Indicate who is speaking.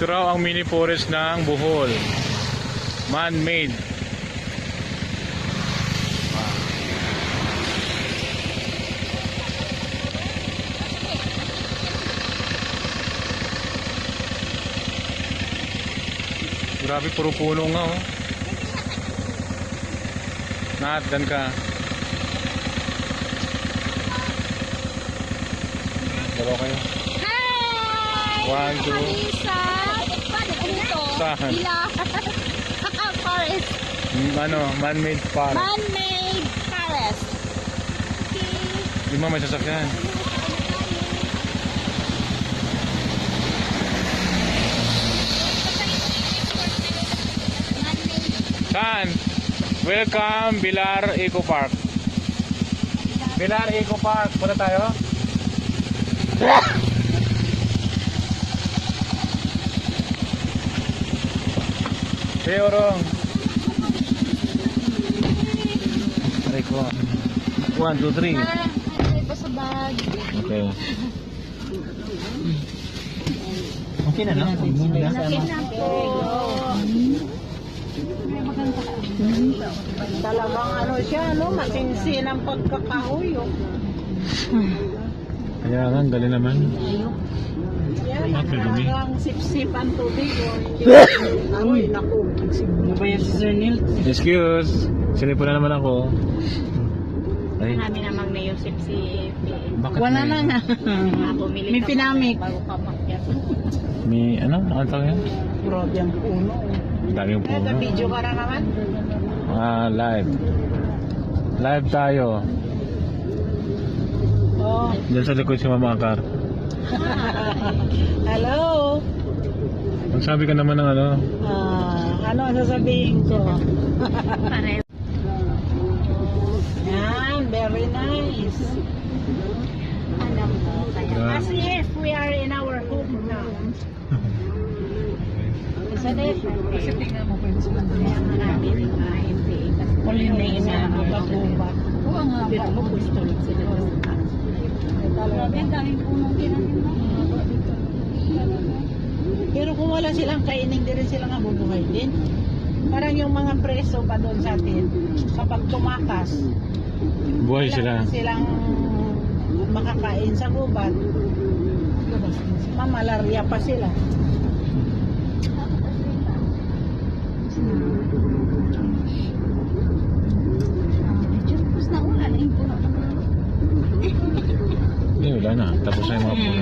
Speaker 1: Ito raw ang mini forest ng Bohol. Man-made. Grabe, puro puno nga oh. Nat, dan ka. Dalawa kayo.
Speaker 2: Hi!
Speaker 1: 1, 2. Saan?
Speaker 2: Forest.
Speaker 1: Ano, man-made forest.
Speaker 2: Man-made forest. Okay.
Speaker 1: Lima may sasakyan. Saan? Welcome Bilar Eco Park. Bilar Eco Park. Punta tayo? Teorong. Aray ko. 1, 2, 3.
Speaker 2: Ay, pa sa bag.
Speaker 1: Okay.
Speaker 3: Okay na, no?
Speaker 2: Laki na po.
Speaker 4: Talagang ano siya, no? Masinsin ang pagkakahoy, oh.
Speaker 1: Kaya nga, galing naman.
Speaker 4: Yan,
Speaker 1: Bakit dumi?
Speaker 4: talagang sip-sip ang tubig, oh. Uy, naku.
Speaker 3: Ano ba yan si Sir Neil?
Speaker 1: Excuse. Sinipo na naman ako. Ay,
Speaker 2: Namin namang may Yusip si
Speaker 1: bakit
Speaker 4: Wala na nga.
Speaker 2: Bumili
Speaker 4: May
Speaker 2: ka pa
Speaker 4: pinamik.
Speaker 2: bago ka makyat.
Speaker 1: May ano? Ano tawag yan?
Speaker 4: Grabe ang puno, oh.
Speaker 1: Ang daming puno.
Speaker 4: Ito, video ka na naman.
Speaker 1: Live. Live tayo.
Speaker 4: Oh,
Speaker 1: Diyan sa likod si Mama Akar.
Speaker 4: hello.
Speaker 1: Magsabi ka naman ng ano.
Speaker 4: Ano ang sasabihin ko?
Speaker 2: Pareho.
Speaker 4: Yan, very nice.
Speaker 2: Alam mo, kaya.
Speaker 1: Grabe.
Speaker 4: As if we are in our home now.
Speaker 2: Isa din.
Speaker 4: Kasi tingnan mo, pwede sila
Speaker 2: Kaya marami rin mga MPA.
Speaker 4: Pollinate na gubat-gubat. Oo nga ba?
Speaker 2: Pero mo gusto ulit sila sa taas. Grabe, ang daming punong tinanim na.
Speaker 4: Pero kung wala silang kainin, di rin sila nga bubuhay din. Parang yung mga preso pa doon sa atin, kapag tumakas,
Speaker 1: Buhay sila.
Speaker 4: wala silang makakain sa gubat. Mamalarya pa sila.
Speaker 2: Diyos, na ulan. Ay, puno.
Speaker 1: Eh, wala na. Tapos na yung mga puno.